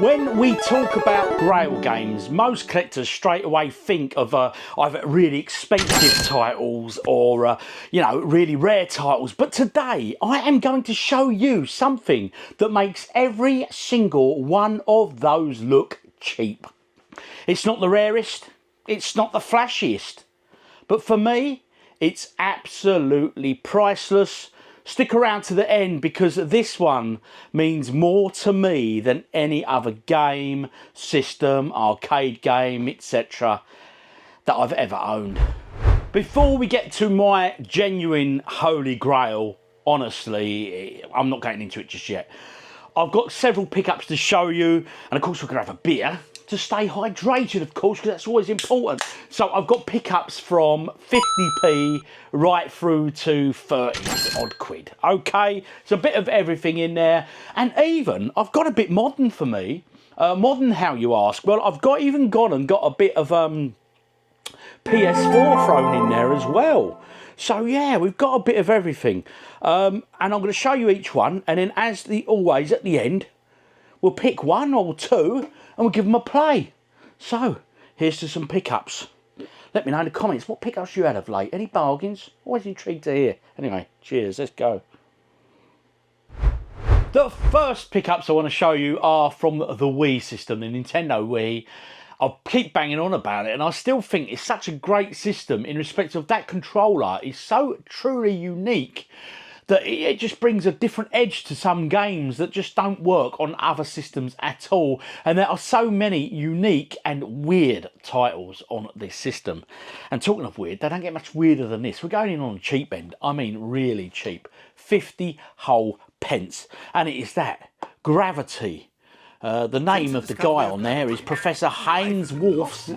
When we talk about Grail games, most collectors straight away think of either really expensive titles or, you know, really rare titles. But today, I am going to show you something that makes every single one of those look cheap. It's not the rarest, it's not the flashiest, but for me, it's absolutely priceless. Stick around to the end because this one means more to me than any other game, system, arcade game, etc. that I've ever owned. Before we get to my genuine holy grail, honestly, I'm not getting into it just yet. I've got several pickups to show you, and of course we're going to have a beer to stay hydrated, of course, because that's always important. So I've got pickups from 50p right through to 30 odd quid. Okay, it's a bit of everything in there, and even I've got a bit modern for me. Modern, how you ask? Well, I've even gone and got a bit of PS4 thrown in there as well. So yeah, we've got a bit of everything, and I'm going to show you each one, and then as always at the end, we'll pick one or two and we'll give them a play. So here's to some pickups. Let me know in the comments what pickups you had of late. Any bargains? Always intrigued to hear. Anyway, cheers, let's go. The first pickups I want to show you are from the Wii system, the Nintendo Wii. I'll keep banging on about it, and I still think it's such a great system in respect of that controller is so truly unique that it just brings a different edge to some games that just don't work on other systems at all. And there are so many unique and weird titles on this system. And talking of weird, they don't get much weirder than this. We're going in on the cheap end. I mean really cheap. 50 whole pence. And it is that. Gravity. The name of the guy on there is Professor Haynes Wolf's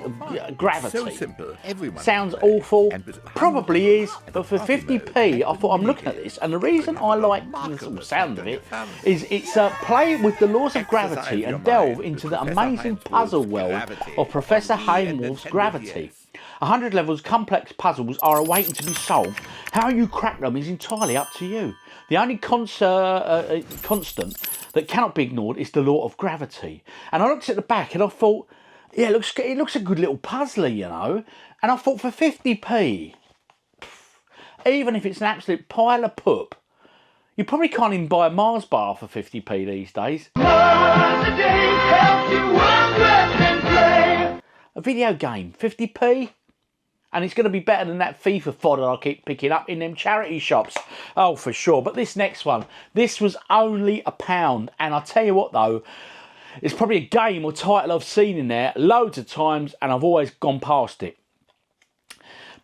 Gravity. So simple. Sounds awful, probably is, but for 50p, I thought I'm looking at this, and the reason I like the sort of sound of it is it's play with the laws of gravity and delve into the amazing puzzle world of Professor Haynes Wolf's Gravity. 100 levels, complex puzzles are awaiting to be solved. How you crack them is entirely up to you. The only constant that cannot be ignored is the law of gravity. And I looked at the back and I thought, yeah, it looks a good little puzzler, you know. And I thought for 50p, even if it's an absolute pile of poop, you probably can't even buy a Mars bar for 50p these days. A video game, 50p? And it's going to be better than that FIFA fodder I keep picking up in them charity shops. Oh, for sure. But this next one, this was only £1. And I'll tell you what, though, it's probably a game or title I've seen in there loads of times, and I've always gone past it.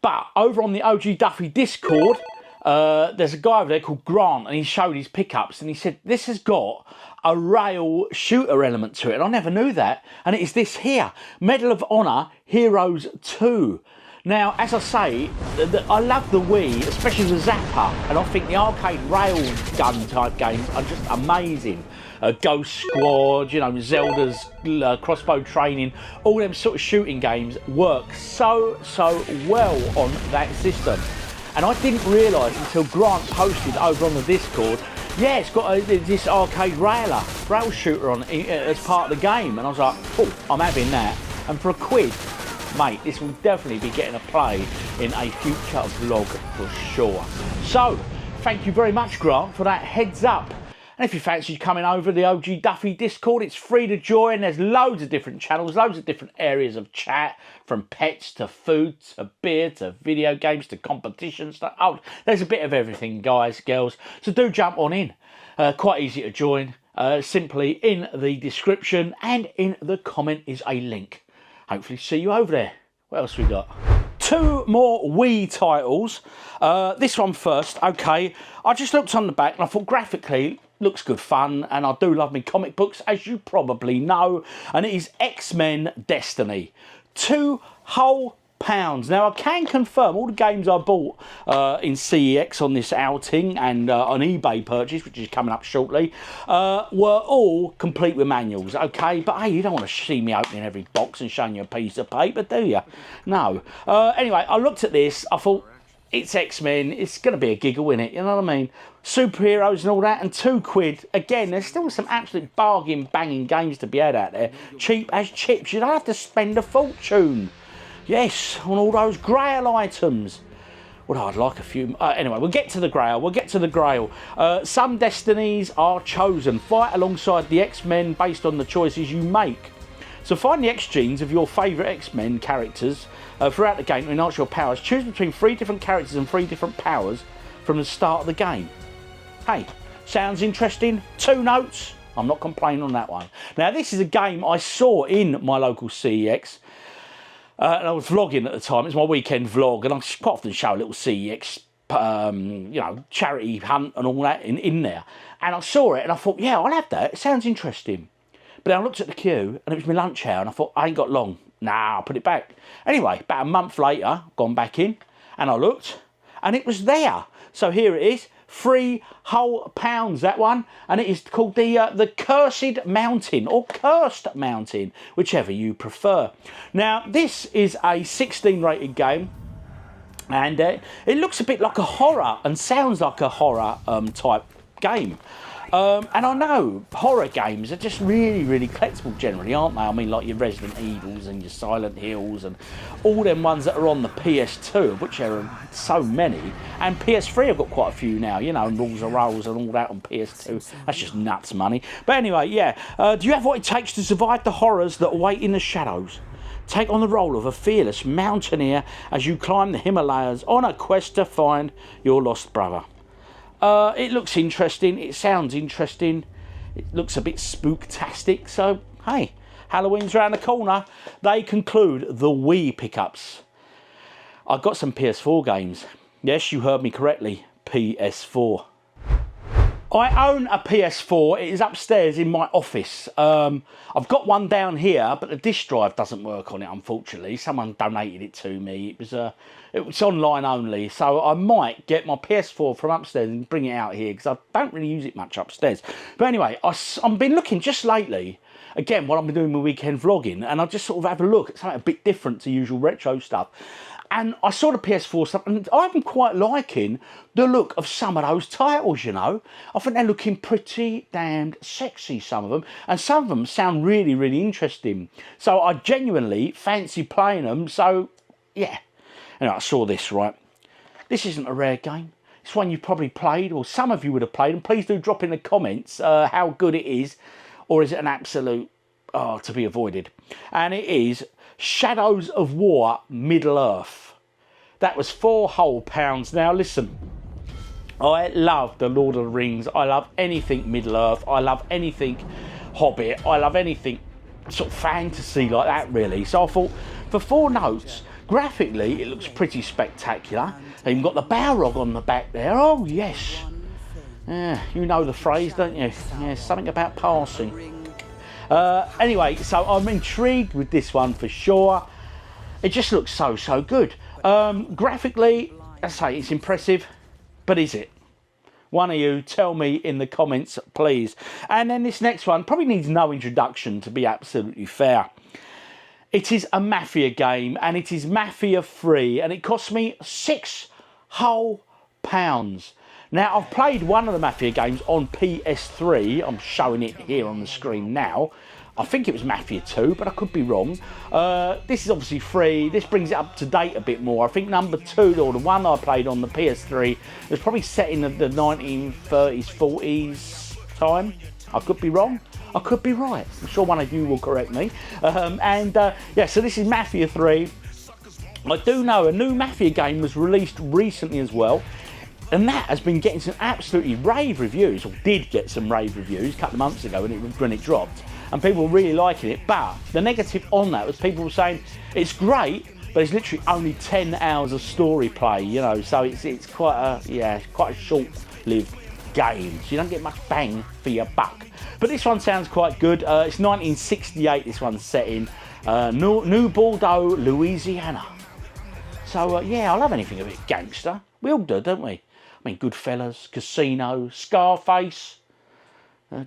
But over on the OGDuffy Discord, there's a guy over there called Grant, and he showed his pickups, and he said, this has got a rail shooter element to it. And I never knew that. And it is this here, Medal of Honor Heroes 2. Now, as I say, I love the Wii, especially the Zapper, and I think the arcade rail gun type games are just amazing. Ghost Squad, you know, Zelda's crossbow training, all them sort of shooting games work so well on that system. And I didn't realise until Grant posted over on the Discord, yeah, it's got this arcade rail shooter on as part of the game. And I was like, oh, I'm having that. And for £1, mate, this will definitely be getting a play in a future vlog for sure. So, thank you very much, Grant, for that heads up. And if you fancy coming over the OGDuffy Discord, it's free to join. There's loads of different channels, loads of different areas of chat, from pets to food to beer to video games to competitions. Oh, there's a bit of everything, guys, girls. So do jump on in. Quite easy to join. Simply in the description and in the comment is a link. Hopefully see you over there. What else we got? Two more Wii titles. This one first. Okay, I just looked on the back and I thought graphically looks good fun, and I do love me comic books, as you probably know, and it is X-Men Destiny. £2 whole. Now, I can confirm all the games I bought in CEX on this outing and on eBay purchase, which is coming up shortly, were all complete with manuals, okay? But hey, you don't want to see me opening every box and showing you a piece of paper, do you? No. Anyway, I looked at this, I thought, it's X-Men. It's going to be a giggle, innit? You know what I mean? Superheroes and all that, and £2. Again, there's still some absolute bargain banging games to be had out there. Cheap as chips. You don't have to spend a fortune. Yes, on all those Grail items. Well, I'd like a few. Anyway, we'll get to the Grail. Some destinies are chosen. Fight alongside the X-Men based on the choices you make. So find the X genes of your favourite X-Men characters throughout the game to enhance your powers. Choose between 3 different characters and 3 different powers from the start of the game. Hey, sounds interesting. 2 notes. I'm not complaining on that one. Now, this is a game I saw in my local CEX. And I was vlogging at the time. It was my weekend vlog, and I quite often show a little CEX, you know, charity hunt and all that in there. And I saw it, and I thought, yeah, I'll have that. It sounds interesting. But then I looked at the queue, and it was my lunch hour, and I thought, I ain't got long. Nah, I'll put it back. Anyway, about a month later, gone back in, and I looked, and it was there. So here it is, £3 whole, that one, and it is called the Cursed Mountain, or Cursed Mountain, whichever you prefer. Now, this is a 16 rated game, and it looks a bit like a horror, and sounds like a horror type game. And I know horror games are just really, really collectible generally, aren't they? I mean, like your Resident Evils and your Silent Hills and all them ones that are on the PS2, of which there are so many. And PS3 have got quite a few now, you know, Rules of Rolls and all that on PS2. That's just nuts money. But anyway, yeah. Do you have what it takes to survive the horrors that await in the shadows? Take on the role of a fearless mountaineer as you climb the Himalayas on a quest to find your lost brother. It looks interesting, it sounds interesting, it looks a bit spooktastic, so hey, Halloween's around the corner. They conclude the Wii pickups. I've got some PS4 games. Yes, you heard me correctly, PS4. I own a PS4, it is upstairs in my office. I've got one down here, but the disk drive doesn't work on it, unfortunately. Someone donated it to me. It was online only, so I might get my PS4 from upstairs and bring it out here, because I don't really use it much upstairs. But anyway, I've been looking just lately, again, while I've been doing my weekend vlogging, and I just sort of have a look at something a bit different to usual retro stuff. And I saw the PS4 stuff, and I'm quite liking the look of some of those titles, you know. I think they're looking pretty damned sexy, some of them. And some of them sound really, really interesting. So I genuinely fancy playing them, so yeah. Anyway, I saw this, right. This isn't a rare game. It's one you've probably played, or some of you would have played. And please do drop in the comments how good it is, or is it an absolute, to be avoided. And it is Shadows of War Middle-earth. That was £4 whole. Now listen, I love the Lord of the Rings. I love anything Middle-earth. I love anything Hobbit. I love anything sort of fantasy like that, really. So I thought, for 4 notes, graphically it looks pretty spectacular. They've got the Balrog on the back there. Oh yes, yeah, you know the phrase, don't you? Yeah, something about passing. Anyway, so I'm intrigued with this one for sure. It just looks so good. Graphically, I say it's impressive, but is it? One of you tell me in the comments, please. And then this next one probably needs no introduction, to be absolutely fair. It is a Mafia game, and it is Mafia free, and it cost me £6 whole. Now, I've played one of the Mafia games on PS3. I'm showing it here on the screen now. I think it was Mafia 2, but I could be wrong. This is obviously free. This brings it up to date a bit more. I think number 2, or the one I played on the PS3, was probably set in the 1930s, 40s time. I could be wrong. I could be right. I'm sure one of you will correct me. Yeah, so this is Mafia 3. I do know a new Mafia game was released recently as well. And that has been getting some absolutely rave reviews, or did get some rave reviews a couple of months ago when it dropped. And people were really liking it. But the negative on that was people were saying it's great, but it's literally only 10 hours of story play, you know. So it's quite a short-lived game. So you don't get much bang for your buck. But this one sounds quite good. It's 1968. This one's set in New Bordeaux, Louisiana. So yeah, I love anything a bit gangster. We all do, don't we? I mean, Goodfellas, Casino, Scarface,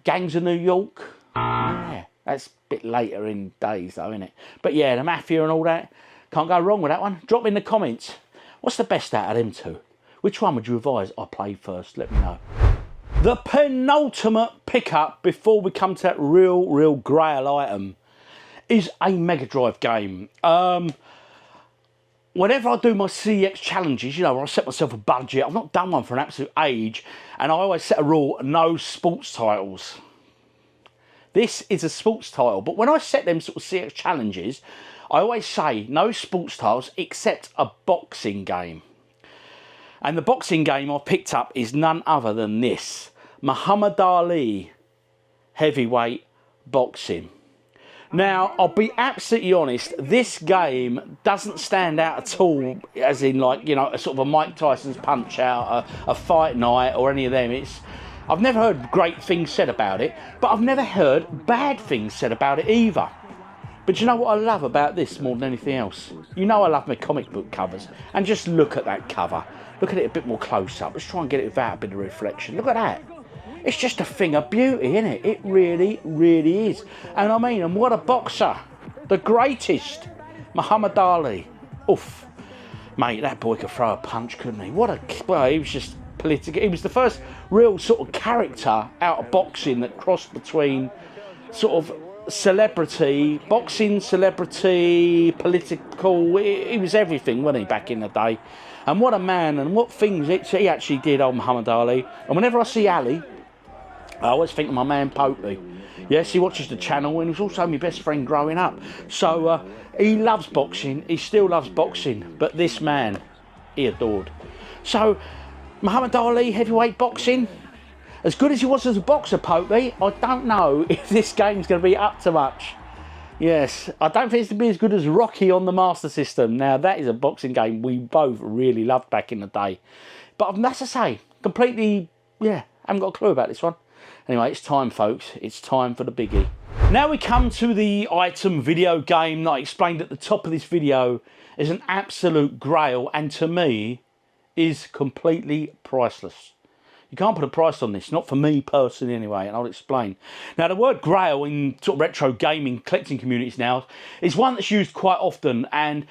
Gangs of New York. Yeah, that's a bit later in days though, isn't it? But yeah, the Mafia and all that. Can't go wrong with that one. Drop in the comments. What's the best out of them two? Which one would you advise I play first? Let me know. The penultimate pickup before we come to that real Grail item is a Mega Drive game. Whenever I do my CX challenges, you know, where I set myself a budget, I've not done one for an absolute age, and I always set a rule, no sports titles. This is a sports title, but when I set them sort of CX challenges, I always say no sports titles except a boxing game. And the boxing game I've picked up is none other than this. Muhammad Ali heavyweight boxing. Now, I'll be absolutely honest, this game doesn't stand out at all, as in, like, you know, a sort of a Mike Tyson's Punch Out, a Fight Night, or any of them. I've never heard great things said about it, but I've never heard bad things said about it either. But you know what I love about this more than anything else? You know I love my comic book covers, and just look at that cover. Look at it a bit more close up. Let's try and get it without a bit of reflection. Look at that. It's just a thing of beauty, isn't it? It really is. And I mean, and what a boxer. The greatest. Muhammad Ali. Oof. Mate, that boy could throw a punch, couldn't he? Well, he was just political. He was the first real sort of character out of boxing that crossed between sort of celebrity, boxing, celebrity, political. He was everything, wasn't he, back in the day? And what a man, and what things he actually did, old Muhammad Ali. And whenever I see Ali, I always think of my man Popey. Yes, he watches the channel, and he was also my best friend growing up. So he loves boxing, he still loves boxing, but this man, he adored. So, Muhammad Ali, heavyweight boxing, as good as he was as a boxer, Popey, I don't know if this game's going to be up to much. Yes, I don't think it's going to be as good as Rocky on the Master System. Now, that is a boxing game we both really loved back in the day. But that's to say, completely, yeah, haven't got a clue about this one. Anyway, it's time, folks. It's time for the biggie. Now we come to the item video game that I explained at the top of this video is an absolute grail, and to me is completely priceless. You can't put a price on this, not for me personally anyway, and I'll explain. Now, the word grail in sort of retro gaming collecting communities now is one that's used quite often, and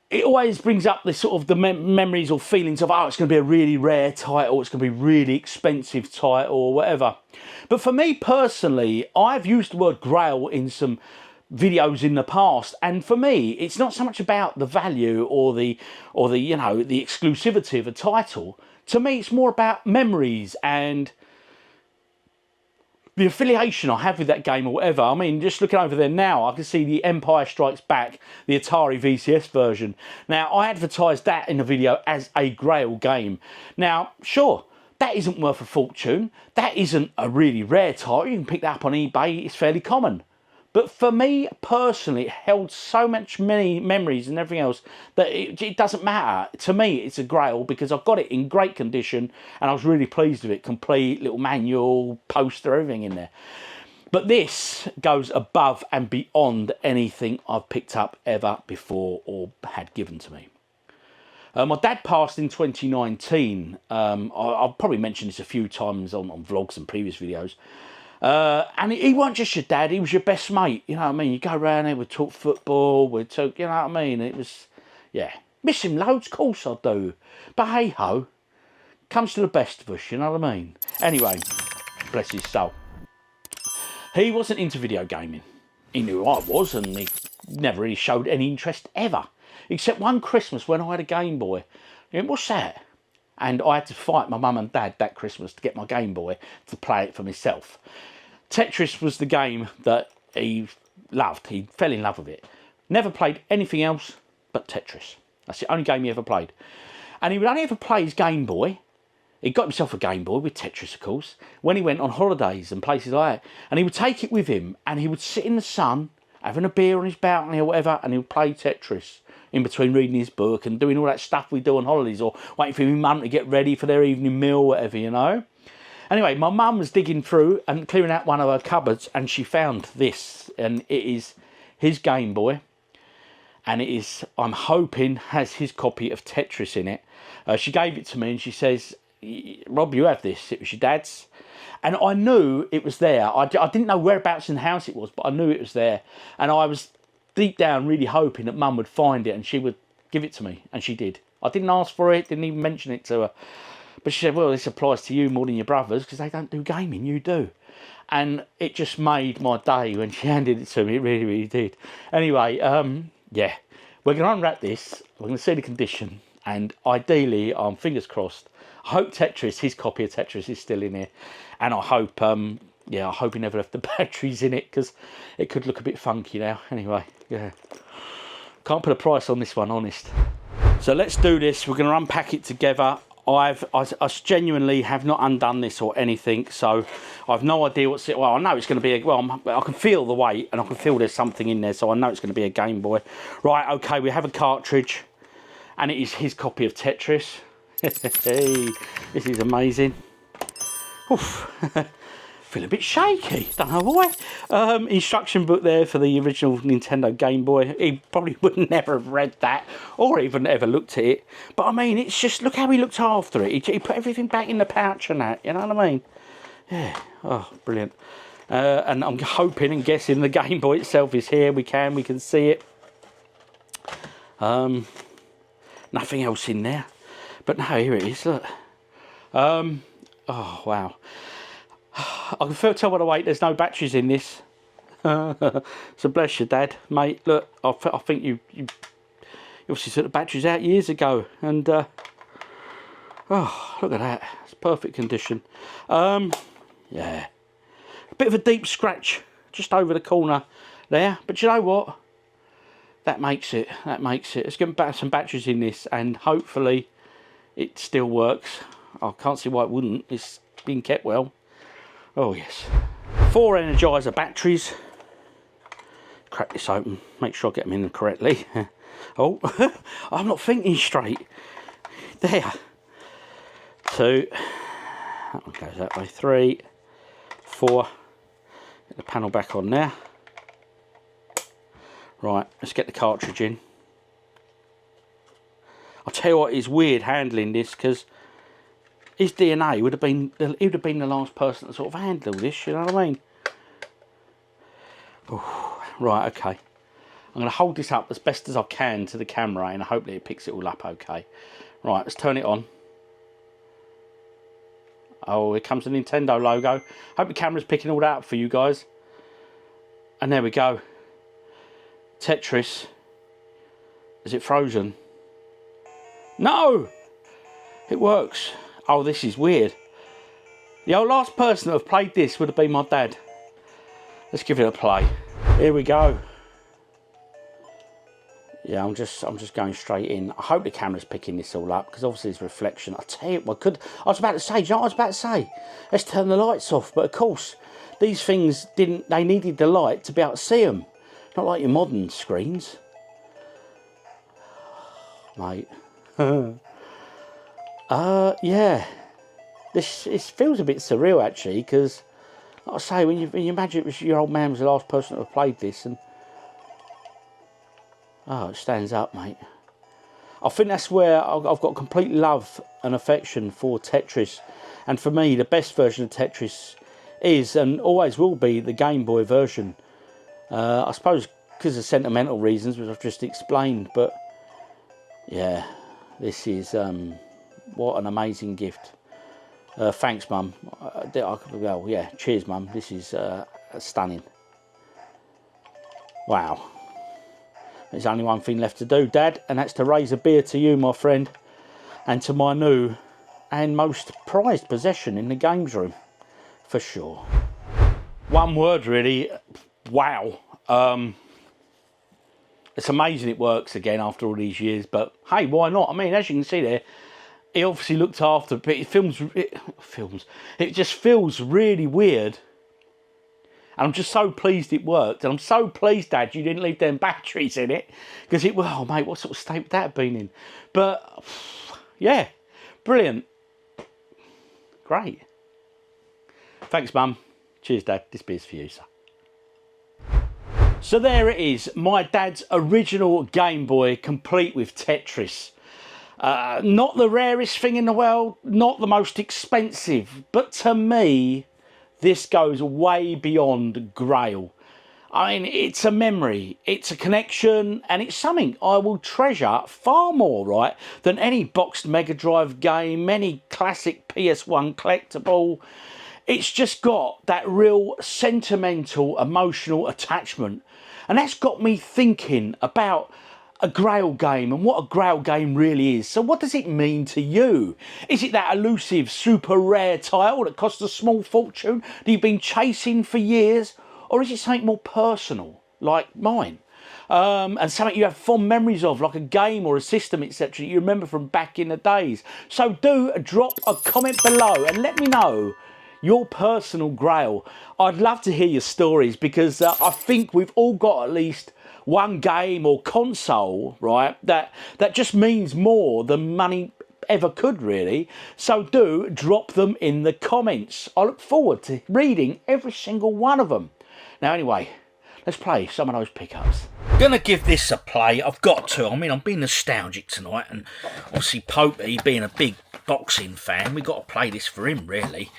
it always brings up this sort of the memories or feelings of, oh, it's going to be a really rare title, it's going to be a really expensive title or whatever. But for me personally, I've used the word grail in some videos in the past, and for me, it's not so much about the value or the you know, the exclusivity of a title. To me, it's more about memories and the affiliation I have with that game or whatever. I mean, just looking over there now, I can see the Empire Strikes Back, the Atari VCS version. Now, I advertised that in the video as a Grail game. Now, sure, that isn't worth a fortune. That isn't a really rare title. You can pick that up on eBay. It's fairly common. But for me personally, it held so many memories and everything else that it doesn't matter. To me, it's a Grail because I've got it in great condition and I was really pleased with it. Complete little manual, poster, everything in there. But this goes above and beyond anything I've picked up ever before or had given to me. My dad passed in 2019. I've probably mentioned this a few times on vlogs and previous videos. And he wasn't just your dad, he was your best mate, you know what I mean? You go around here, we'd talk football, we'd talk, you know what I mean? It was, yeah. Miss him loads, of course I do. But hey-ho, comes to the best of us, you know what I mean? Anyway, bless his soul. He wasn't into video gaming. He knew I was, and he never really showed any interest ever. Except one Christmas when I had a Game Boy. He went, what's that? And I had to fight my mum and dad that Christmas to get my Game Boy to play it for myself. Tetris was the game that he loved. He fell in love with it. Never played anything else but Tetris. That's the only game he ever played. And he would only ever play his Game Boy. He got himself a Game Boy with Tetris, of course, when he went on holidays and places like that. And he would take it with him and he would sit in the sun, having a beer on his balcony or whatever, and he would play Tetris in between reading his book and doing all that stuff we do on holidays, or waiting for his mum to get ready for their evening meal, whatever, you know. Anyway, my mum was digging through and clearing out one of her cupboards, and she found this, and it is his Game Boy, and it is, I'm hoping, has his copy of Tetris in it. She gave it to me and she says, Rob, you have this. It was your dad's. And I knew it was there. I didn't know whereabouts in the house it was, but I knew it was there. And I was deep down really hoping that Mum would find it and she would give it to me, and she did. I didn't ask for it, didn't even mention it to her. But she said, well, this applies to you more than your brothers because they don't do gaming, you do. And it just made my day when she handed it to me. It really, really did. Anyway, yeah, we're going to unwrap this. We're going to see the condition. And ideally, fingers crossed, I hope Tetris, his copy of Tetris is still in here. And I hope, yeah, I hope he never left the batteries in it because it could look a bit funky now. Anyway, yeah. Can't put a price on this one, honest. So let's do this. We're going to unpack it together. I genuinely have not undone this or anything, so I've no idea what's it. Well, I know it's going to be I can feel the weight and I can feel there's something in there, so I know it's going to be a Game Boy. Right, okay, we have a cartridge, and it is his copy of Tetris. Hey, this is amazing. Oof. Feel a bit shaky, don't know why. Instruction book there for the original Nintendo Game Boy. He probably would never have read that or even ever looked at it. But I mean, it's just, look how he looked after it. He put everything back in the pouch and that, you know what I mean? Yeah, oh, brilliant. And I'm hoping and guessing the Game Boy itself is here. We can see it. Nothing else in there. But no, here it is, look. Oh, wow. I can tell by the weight there's no batteries in this. So bless you, Dad, mate. Look, I think you obviously took the batteries out years ago, and oh, look at that. It's perfect condition. Yeah, a bit of a deep scratch just over the corner there, but you know what? That makes it. Let's get back some batteries in this, and hopefully it still works. I can't see why it wouldn't. It's been kept well. Oh yes. 4 Energizer batteries. Crack this open, make sure I get them in correctly. Oh, I'm not thinking straight. There. 2. That one goes that way. 3, 4. Get the panel back on there. Right, let's get the cartridge in. I'll tell you what, it's weird handling this because his DNA would have been, he would have been the last person to sort of handle this, you know what I mean? Ooh, right, okay. I'm going to hold this up as best as I can to the camera and hopefully it picks it all up okay. Right, let's turn it on. Oh, here comes the Nintendo logo. Hope the camera's picking all that up for you guys. And there we go. Tetris. Is it frozen? No! It works. Oh, this is weird. The last person that have played this would have been my dad. Let's give it a play. Here we go. Yeah, I'm just going straight in. I hope the camera's picking this all up because obviously it's reflection. I tell you, I was about to say, do you know what I was about to say? Let's turn the lights off. But of course, these things didn't. They needed the light to be able to see them. Not like your modern screens, mate. Yeah, this feels a bit surreal actually, because like I say, when you imagine it was your old man was the last person to have played this, and oh, it stands up, mate. I think that's where I've got complete love and affection for Tetris, and for me, the best version of Tetris is and always will be the Game Boy version. I suppose because of sentimental reasons, which I've just explained, but yeah, this is what an amazing gift. Thanks, Mum. Well, yeah, cheers, Mum. This is stunning. Wow. There's only one thing left to do, Dad, and that's to raise a beer to you, my friend, and to my new and most prized possession in the games room, for sure. One word, really. Wow. It's amazing it works again after all these years, but hey, why not? I mean, as you can see there, he obviously looked after, but it just feels really weird. And I'm just so pleased it worked. And I'm so pleased, Dad, you didn't leave them batteries in it. Because it, well, mate, what sort of state would that have been in? But, yeah, brilliant. Great. Thanks, Mum. Cheers, Dad. This beer's for you, sir. So there it is. My dad's original Game Boy, complete with Tetris. Not the rarest thing in the world, not the most expensive, but to me, this goes way beyond Grail. I mean, it's a memory, it's a connection, and it's something I will treasure far more, right, than any boxed Mega Drive game, any classic PS1 collectible. It's just got that real sentimental, emotional attachment. And that's got me thinking about a Grail game and what a Grail game really is. So what does it mean to you? Is it that elusive, super rare title that costs a small fortune that you've been chasing for years? Or is it something more personal, like mine? And something you have fond memories of, like a game or a system, etc. you remember from back in the days. So do drop a comment below and let me know your personal Grail. I'd love to hear your stories, because I think we've all got at least one game or console, right, that just means more than money ever could, really. So do drop them in the comments. I look forward to reading every single one of them. Now anyway, let's play some of those pickups. Gonna give this a play, I've got to. I mean, I'm being nostalgic tonight, and obviously Popey being a big boxing fan, we got to play this for him, really.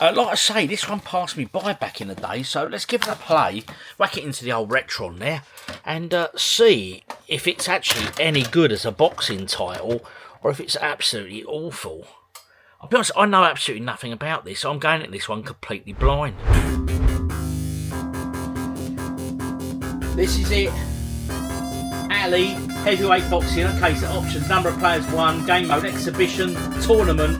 Like I say, this one passed me by back in the day, so let's give it a play, whack it into the old Retron there, and see if it's actually any good as a boxing title, or if it's absolutely awful. I'll be honest, I know absolutely nothing about this, so I'm going at this one completely blind. This is it. Ali, heavyweight boxing. Okay, so options, number of players 1, game mode, exhibition, tournament,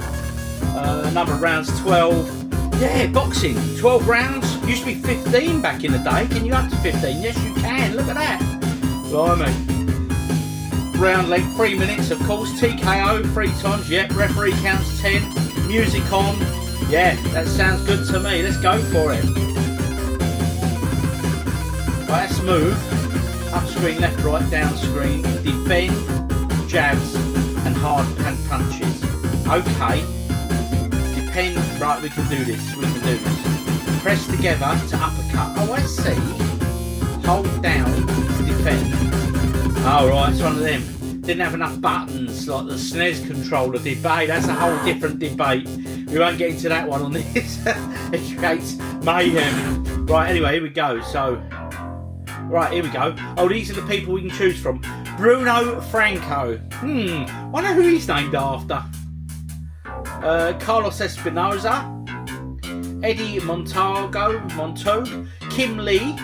number of rounds 12. Yeah, boxing, 12 rounds. Used to be 15 back in the day. Can you go up to 15? Yes, you can. Look at that. Blimey. Round length, 3 minutes, of course. TKO, 3 times. Yep, referee counts 10. Music on. Yeah, that sounds good to me. Let's go for it. Right, let's move. Up screen, left, right, down screen. Defend, jabs, and hard hand punches. Okay. Defend. Right, we can do this. We can do this. Press together to uppercut. Oh, I see. Hold down to defend. Oh, right, it's one of them. Didn't have enough buttons like the SNES controller did. But that's a whole different debate. We won't get into that one on this. It creates mayhem. Right, anyway, here we go. So, right, here we go. Oh, these are the people we can choose from. Bruno Franco. Wonder who he's named after. Carlos Espinoza. Eddie Montague. Kim Lee.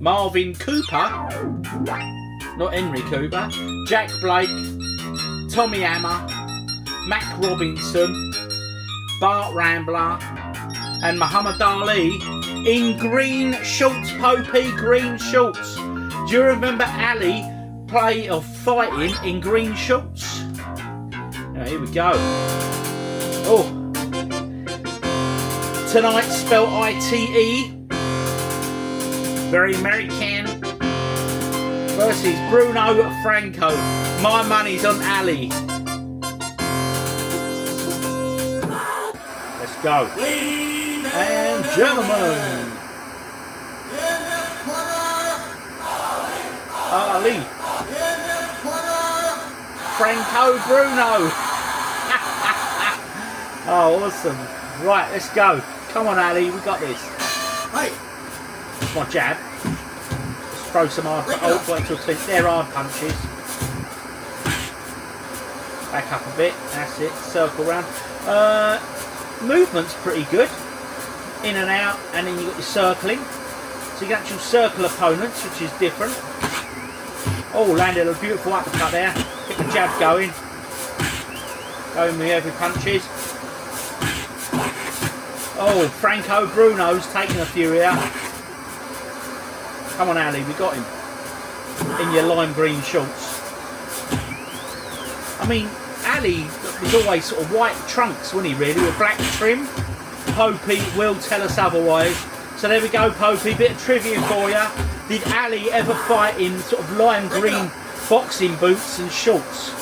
Marvin Cooper. Not Henry Cooper. Jack Blake. Tommy Hammer. Mac Robinson. Bart Rambler. And Muhammad Ali in green shorts, Popey, green shorts. Do you remember Ali fighting in green shorts? Now, here we go. Oh. Tonight spelled I-T-E. Very American. Versus Bruno Franco. My money's on Ali. Let's go. And gentlemen, Ali, Franco Bruno. Oh, awesome. Right, let's go. Come on, Ali, we got this. Hey. That's my jab. Let's throw some hard punches. They're hard punches. Back up a bit. That's it. Circle round. Movement's pretty good. In and out, and then you've got your circling. So you can actually circle opponents, which is different. Oh, landed a beautiful uppercut there. Get the jab going. Going with heavy punches. Oh, Franco Bruno's taking a few here. Come on, Ali, we got him. In your lime green shorts. I mean, Ali was always sort of white trunks, wasn't he, really, with black trim. Popey will tell us otherwise. So there we go, Popey. Bit of trivia for you. Did Ali ever fight in sort of lime green boxing boots and shorts?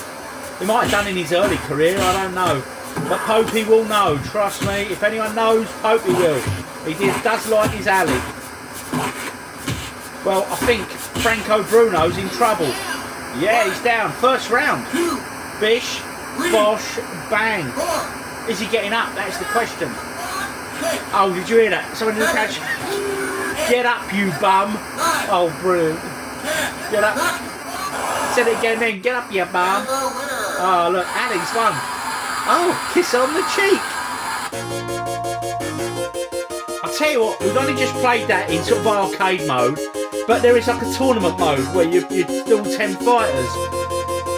He might have done in his early career, I don't know. But Popey will know, trust me. If anyone knows, Popey will. He does like his Ali. Well, I think Franco Bruno's in trouble. Yeah, he's down. First round. Bish, bosh, bang. Is he getting up? That's the question. Oh, did you hear that? Someone didn't catch. Get up, you bum. Oh, brilliant. Get up. Said it again then. Get up, you bum. Oh, look, Ali's won. Oh, kiss on the cheek. I'll tell you what, we've only just played that in sort of arcade mode, but there is like a tournament mode where you do 10 fighters.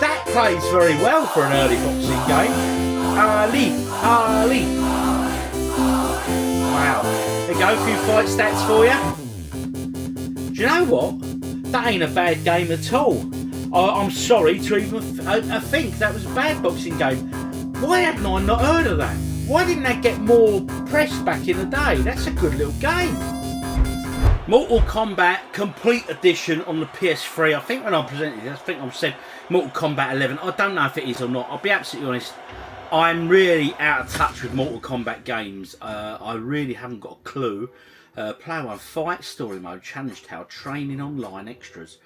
That plays very well for an early boxing game. Ali. Wow. There you go, a few fight stats for you. Do you know what? That ain't a bad game at all. I'm sorry to even think that was a bad boxing game. Why hadn't I not heard of that? Why didn't that get more press back in the day? That's a good little game. Mortal Kombat Complete Edition on the PS3. I think when I presented it, I think I said Mortal Kombat 11. I don't know if it is or not. I'll be absolutely honest. I'm really out of touch with Mortal Kombat games. I really haven't got a clue. Player 1 fight, story mode, challenge tower, training online, extras.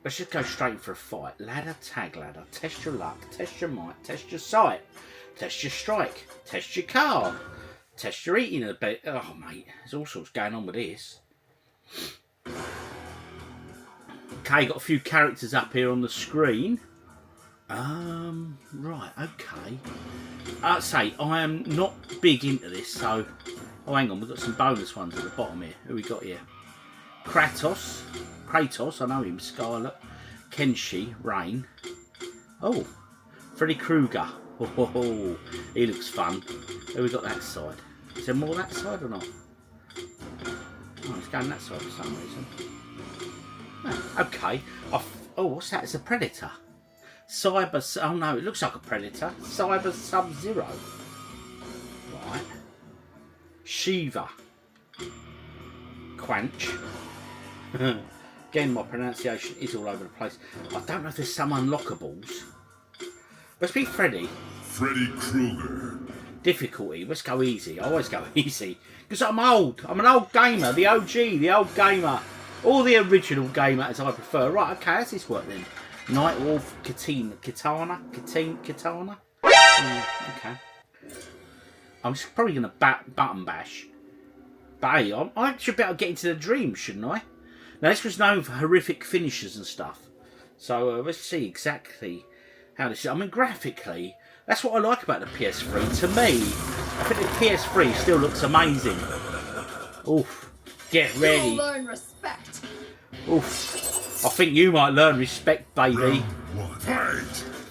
Let's just go straight for a fight. Ladder, tag ladder, test your luck, test your might, test your sight, test your strike, test your card, test your eating a bit. Oh mate, there's all sorts going on with this. Okay, got a few characters up here on the screen. Right, okay. I'd say I am not big into this, so... Oh, hang on, we've got some bonus ones at the bottom here. Who we got here? Kratos, I know him, Scarlet, Kenshi, Rain. Oh, Freddy Krueger. Oh, he looks fun. Who we got that side? Is there more that side or not? Oh, it's going that side for some reason. Oh, okay. Oh, what's that? It's a Predator. Oh no, it looks like a Predator. Cyber Sub-Zero. Right. Shiva. Quanch. Again, my pronunciation is all over the place. I don't know if there's some unlockables. Let's be Freddy. Freddy Krueger. Difficulty. Let's go easy. I always go easy. Because I'm old. I'm an old gamer. The OG. The old gamer. All the original gamer as I prefer. Right, okay. How's this work then? Nightwolf, Katana. Okay. I'm probably going to button bash. But hey, I should be able to get into the dream, shouldn't I? Now, this was known for horrific finishes and stuff. So, let's see exactly how this is. I mean, graphically, that's what I like about the PS3. To me, I think the PS3 still looks amazing. Oof. Get ready. You'll learn respect. Oof. I think you might learn respect, baby.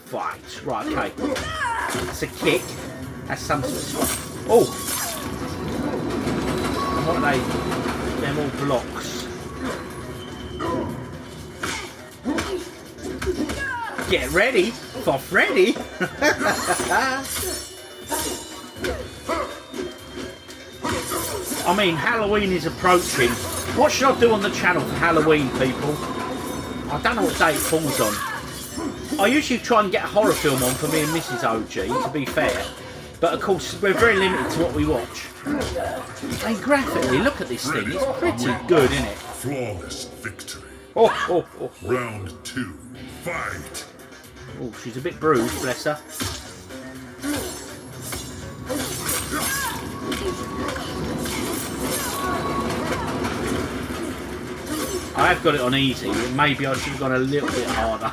Fight. Right, okay. That's a kick. That's some sort of stuff. Oh! What are they? They're all blocks. Get ready for Freddy. I mean, Halloween is approaching. What should I do on the channel for Halloween, people? I don't know what day it falls on. I usually try and get a horror film on for me and Mrs. OG, to be fair. But of course, we're very limited to what we watch. And graphically, look at this thing. It's pretty good, isn't it? Flawless victory. Oh. Round 2. Fight. Oh, she's a bit bruised, bless her. I have got it on easy. Maybe I should have gone a little bit harder.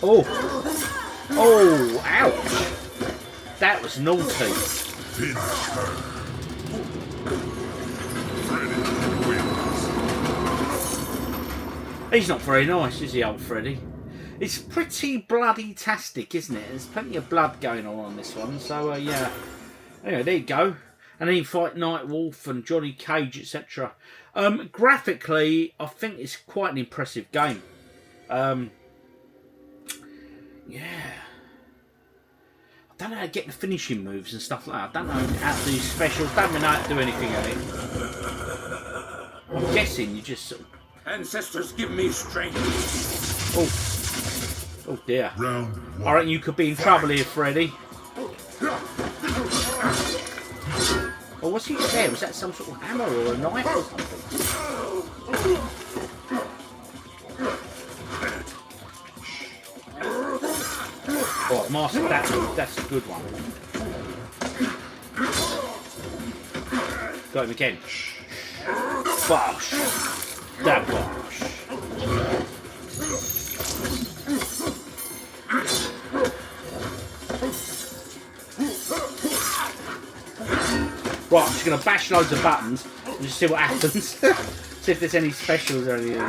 Oh, ouch. That was naughty. Finish her. Freddy wins. He's not very nice, is he, old Freddy? It's pretty bloody-tastic, isn't it? There's plenty of blood going on this one, so yeah. Anyway, there you go. And then you fight Nightwolf and Johnny Cage, etc. Graphically, I think it's quite an impressive game. Yeah. I don't know how to get the finishing moves and stuff like that. I don't know how to do specials. Don't know how to do anything at it. I'm guessing you just sort of... Ancestors, give me strength. Oh dear. Round 1. I reckon you could be in trouble here, Freddy. Oh, what's he there? Was that some sort of hammer or a knife or something? Oh, master that move. That's a good one. Got him again. Bosh. That bosh. Right, I'm just going to bash loads of buttons and just see what happens. See if there's any specials or anything.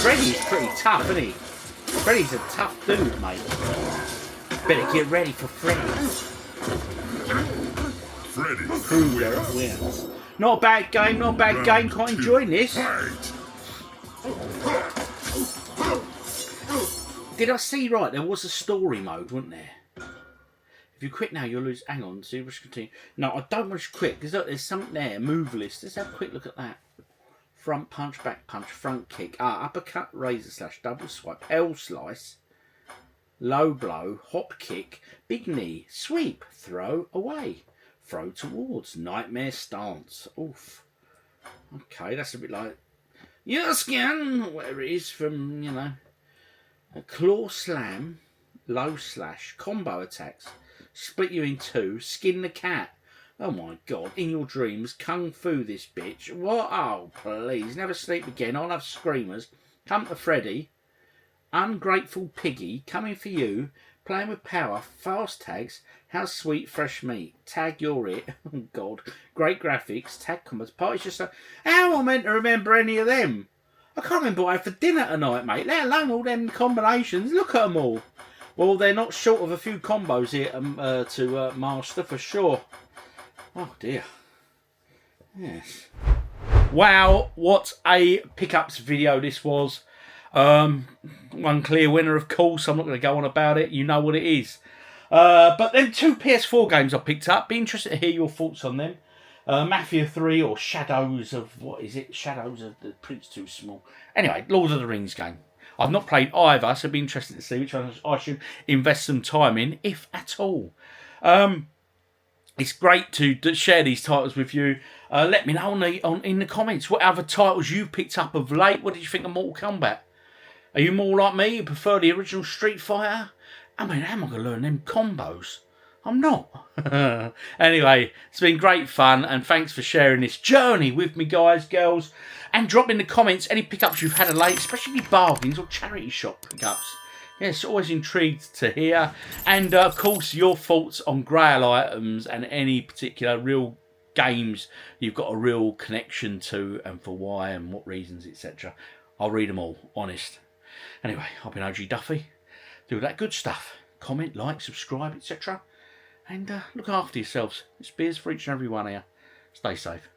Freddy's pretty tough, isn't he? Freddy's a tough dude, mate. Better get ready for Freddy. Freddy Krueger wins. Not a bad game, not a bad game. Quite enjoying this. fight. Did I see right? There was a story mode, wasn't there? If you quit now, you'll lose. Hang on, see if we should continue. No, I don't want to quit because look, there's something there. Move list. Let's have a quick look at that. Front punch, back punch, front kick, uppercut, razor slash, double swipe, L slice, low blow, hop kick, big knee, sweep, throw away, throw towards, nightmare stance. Oof. Okay, that's a bit like your skin, whatever it is from, you know, a claw slam, low slash, combo attacks, split you in two, skin the cat. Oh my god, in your dreams, kung fu this bitch. What? Oh, please, never sleep again. I'll have screamers. Come to Freddy. Ungrateful piggy, coming for you. Playing with power, fast tags. How sweet, fresh meat. Tag you're it. Oh god. Great graphics, tag comments. Party's just so... How am I meant to remember any of them? I can't remember what I had for dinner tonight, mate. Let alone all them combinations. Look at them all. Well, they're not short of a few combos here to master for sure. Oh dear. Yes. Wow, what a pickups video this was. One clear winner, of course. I'm not going to go on about it. You know what it is. But then 2 PS4 games I picked up. Be interested to hear your thoughts on them. Mafia 3 or Shadows of... What is it? Shadows of the Prince Too Small. Anyway, Lord of the Rings game. I've not played either, so it'd be interesting to see which one I should invest some time in, if at all. It's great to share these titles with you. Let me know in the comments what other titles you've picked up of late. What did you think of Mortal Kombat? Are you more like me? You prefer the original Street Fighter? I mean, how am I going to learn them combos? I'm not. Anyway, it's been great fun, and thanks for sharing this journey with me, guys, girls. And drop in the comments any pickups you've had of late, especially bargains or charity shop pickups. Yes, always intrigued to hear. And, of course, your thoughts on Grail items and any particular real games you've got a real connection to and for why and what reasons, etc. I'll read them all, honest. Anyway, I've been OGDuffy. Do that good stuff. Comment, like, subscribe, etc. And look after yourselves. It's beers for each and every one of you. Stay safe.